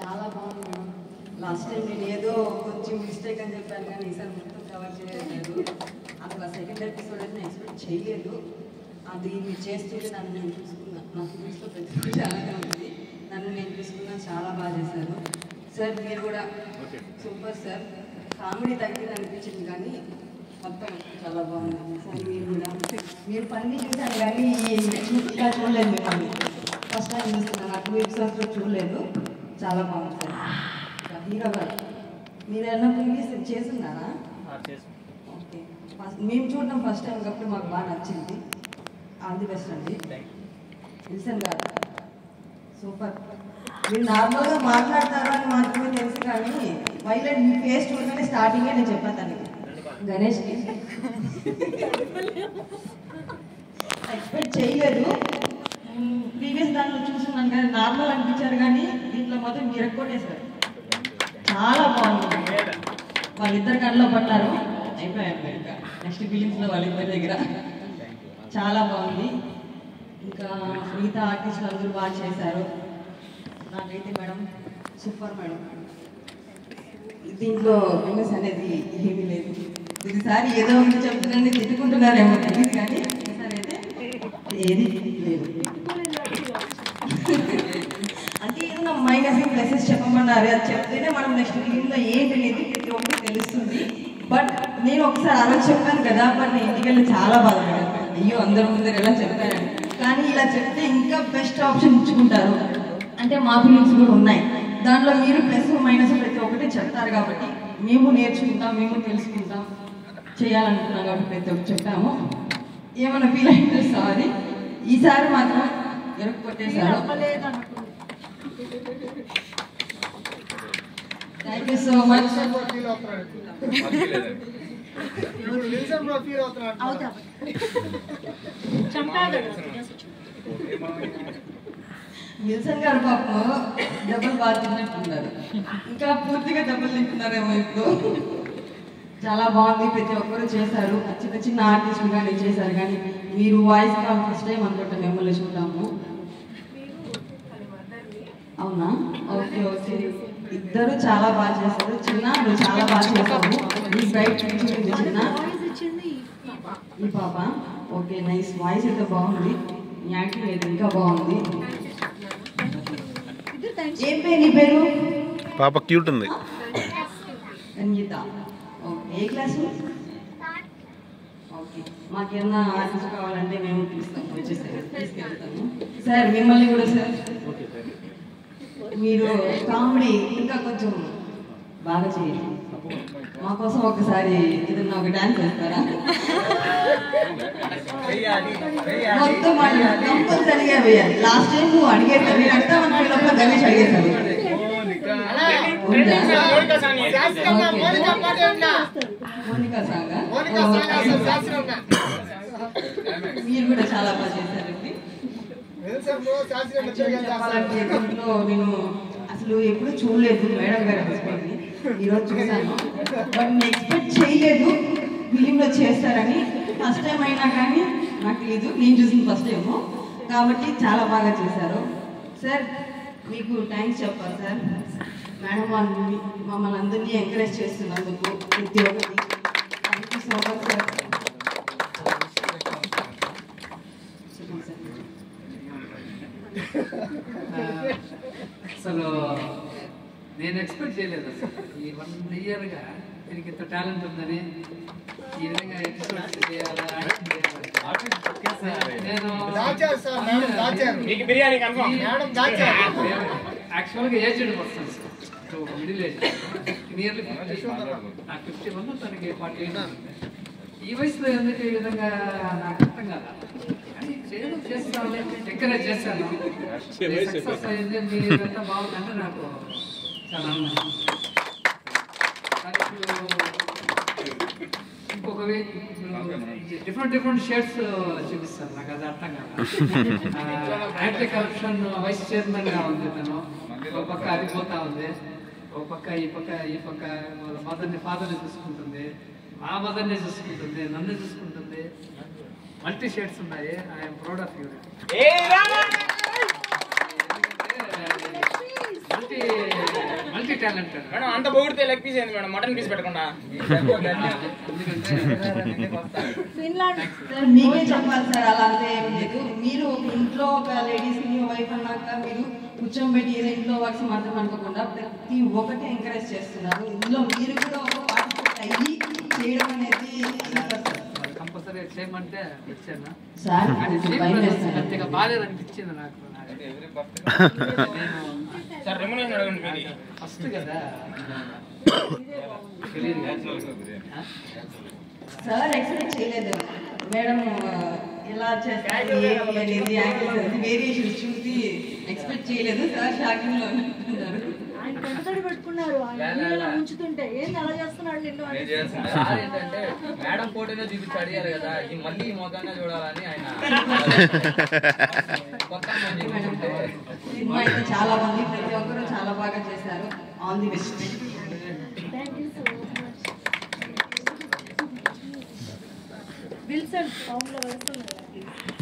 చాలా బాగుంది madam. Last time నేను ఏదో కొంచెం మిస్టేక్ అని చెప్పాను కానీ ఈసారి మొత్తం కవర్ చేయలేదు. అసలు ఆ సెకండ్ ఎపిసోడ్ అయితే నేను ఎక్స్పెక్ట్ చేయలేదు. అది మీరు చేస్తుంటే నన్ను నేను చూసుకున్నాను. నా ఫీలింగ్స్లో ప్రతి చాలానే ఉంది. నన్ను నేను చూసుకున్నాను. చాలా బాగా చేశారు సార్. మీరు కూడా సూపర్ సార్. కామెడీ తగ్గింది అనిపించింది కానీ మొత్తం చాలా బాగుంది సార్. మీరు కూడా మీరు పని చూశాను కానీ ఇలా చూడలేదు. మిమ్మల్ని ఫస్ట్ టైం చూస్తున్నాను. నాకు 2 ఎపిసోడ్స్లో చూడలేదు. చాలా బాగుంది సార్. హీరో గారు మీరు ఏమన్నా ప్రీవియస్ చేస్తున్నారా? ఓకే. మేము చూడడం ఫస్ట్ టైం కాబట్టి మాకు బాగా నచ్చింది. ఆల్ ది బెస్ట్ అండి. విల్సన్ గారు సూపర్. మీరు నార్మల్గా మాట్లాడతారు అని మాత్రమే తెలుసు కానీ వైలెంట్ మీ ఫేస్ చూడగానే స్టార్టింగే నేను చెప్పాను గణేష్కి. ఎక్స్పెక్ట్ చేయలేదు. ప్రీవియస్ దాంట్లో చూస్తున్నాను కానీ నార్మల్ అనిపించారు కానీ దీంట్లో మాత్రం మీరు కొట్టేశారు. చాలా బాగుంది. వాళ్ళిద్దరు కళ్ళలో పడ్డారు. అయిపోయారు ఇంకా నెక్స్ట్ ఫిలిమ్స్లో వాళ్ళిద్దరి దగ్గర. చాలా బాగుంది. ఇంకా మిగతా ఆర్టిస్టులు అందరూ బాగా చేశారు. నాకైతే మేడం సూపర్ మేడం. దీంట్లో ఫేమస్ అనేది ఏమీ లేదు. ఈసారి ఏదో ఒకటి చెప్తున్నారని తిట్టుకుంటున్నారేమో తెలియదు కానీ ఈసారి అయితే ఏది లేదు. అంటే ఏదైనా మైనస్ ప్లసెస్ చెప్పమన్నారు. అది చెప్తేనే మనం నెక్స్ట్ ఫిలింలో ఏంటి అనేది ప్రతి ఒక్కటి తెలుస్తుంది. బట్ నేను ఒకసారి అలా చెప్పాను కదా, బట్ నేను ఇంటికి వెళ్ళి చాలా బాధపడాను. అయ్యో అందరి ముందర ఎలా చెప్పారని. కానీ ఇలా చెప్తే ఇంకా బెస్ట్ ఆప్షన్ ఇచ్చుకుంటారు. అంటే మా ఫీలింగ్స్ కూడా ఉన్నాయి దాంట్లో. మీరు ప్లస్ మైనస్ ప్రతి ఒక్కటి చెప్తారు కాబట్టి మేము నేర్చుకుంటాం, మేము తెలుసుకుంటాం, చేయాలనుకున్నాం కాబట్టి ప్రతి ఒక్కటి చెప్పాము. ఏమైనా ఫీల్ అయితే సారీ. ఈసారి మాత్రం ఎరుపు కొట్టేశారు. Thank you so much. Wilson గారు పాపం డబ్బులు బాగా తిన్నట్టున్నారు. ఇంకా పూర్తిగా డబ్బులు తింటున్నారేమో ఇప్పుడు. చాలా బాగుంది. ప్రతి ఒక్కరు చేశారు. చిన్న చిన్న ఆర్టిస్టులు కానీ చేశారు. కానీ మీరు వాయిస్ కాల్ ఫస్ట్ టైం అనుకుంటా మిమ్మల్ని చూద్దాము. అవునా? Okay okay. ఇద్దరు చాలా బాగా చేశారు. చిన్న నువ్వు చాలా బాగా చేశావు. నీ బయట నుంచి చిన్న ఈ పాప. Okay nice. వాయిస్ అయితే బాగుంది. నీ యాక్టింగ్ అయితే ఇంకా బాగుంది. ఏం పేరు నీ పేరు? పాప క్యూట్ ఉంది. సంగీత. ఓకే. ఏ క్లాసు? ఓకే. మాకేమన్నా ఆర్టిస్ట్ కావాలంటే మేము తీసుకెళ్తాము. సార్ మిమ్మల్ని కూడా సార్ మీరు కామెడీ ఇంకా కొంచెం బాగా చేయండి. మా కోసం ఒకసారి ఏదన్నా ఒక డాన్స్ వేస్తారా? మొత్తం కంపల్సరిగా వేయాలి. లాస్ట్ టైం నువ్వు అడిగేస్తావు. నేను అడతామన్న గణేష్ అడిగేస్తాను. మోనికా సాంగ్ మీరు కూడా చాలా బాగా చేశారండి. చెప్పాలంటే దీంట్లో నేను అసలు ఎప్పుడు చూడలేదు మేడం గారి హస్బెండ్ని. ఈరోజు చూశాను. బట్ నేను ఎక్స్పెక్ట్ చేయలేదు ఫిలింలో చేస్తారని. ఫస్ట్ టైం అయినా కానీ నాకు లేదు. నేను చూసిన ఫస్ట్ టైము కాబట్టి చాలా బాగా చేశారు. సార్ మీకు థ్యాంక్స్ చెప్పాలి సార్. మేడం వాళ్ళని మమ్మల్ని అందరినీ ఎంకరేజ్ చేస్తున్నందుకు ప్రతి ఒక్కటి thank you so much sir. అసలు నేను ఎక్స్పెక్ట్ చేయలేదు. అసలు ఈ 1 ఇయర్గా దీనికి ఇంత టాలెంట్ ఉందని, ఈ విధంగా ఎక్స్పెక్ట్ చేయాలి. నేను యాక్చువల్గా aged persons, middle age, nearly 51, తనకి 48. ఈ వయసులో ఎందుకు ఈ విధంగా నాకు అర్థం కాదు. చేస్తాను, ఎంకరేజ్ చేశాను. సక్సెస్ అయింది. మీరంతా బాగుందంటే నాకు చాలా ఆనందం. ఇంకొక డిఫరెంట్ షేడ్స్ చూపిస్తాను. నాకు అది అర్థం కాదు. యాంటీ కరప్షన్ వైస్ చైర్మన్గా ఉంది తను. ఒక పక్క అది పోతా ఉంది, ఒక పక్క ఈ పక్క మదర్ని ఫాదర్ని చూసుకుంటుంది, మా మదర్ని చూసుకుంటుంది, నన్ను చూసుకుంటుంది. మల్టీ షేడ్స్ ఉన్నాయి. I'm proud of you. Multi talented madam అంత పొగిడితే లెగ్ పీస్ ఏంది మేడం, మటన్ పీస్ పెట్టకుండా. సార్ మీకే చెప్పాలి సార్, అలా అంతే ఏం లేదు. మీరు ఇంట్లో ఒక లేడీస్ ని వైఫ్ అన్నాక మీరు కూర్చోబెట్టి ఏదో ఇంట్లో వర్క్స్ మాత్రం అనుకోకుండా ప్రతి ఒక్కటి ఎంకరేజ్ చేస్తున్నారు. ఇందులో మీరు కూడా ఒక పార్టిసిపేట్ అయ్యి చేయడం అనేది కంపల్సరీ చేయమంటే వచ్చాను. సార్ అంతగా బాగాలేదు అనిపించింది నాకు. సార్ రెమ్యునరేషన్ అడగండి మీరు ఫస్ట్ కదా. సార్ ఎక్స్పెక్ట్ చేయలేదు మేడం ఎలా చేస్తారు అనేది యాంగిల్స్ వేరియేషన్స్ చూసి ఎక్స్పెక్ట్ చేయలేదు సార్. షాకింగ్ లో ఉన్నారు. ఆయన కంటతడి పెట్టుకున్నారు, ఆయన ముంచుతుంటే ఏంది అలా చేస్తున్నాడు నిన్ను ఏంటంటే మేడం ఫోటోనే చూపించి అడిగారు కదా, మళ్ళీ ఈ మొఖాన్ని చూడాలని ఆయన సినిమా అయితే చాలా మంది ప్రతి ఒక్కరు చాలా బాగా చేశారు. All the best. Thank you so much. Wilson form లో వస్తున్నారు.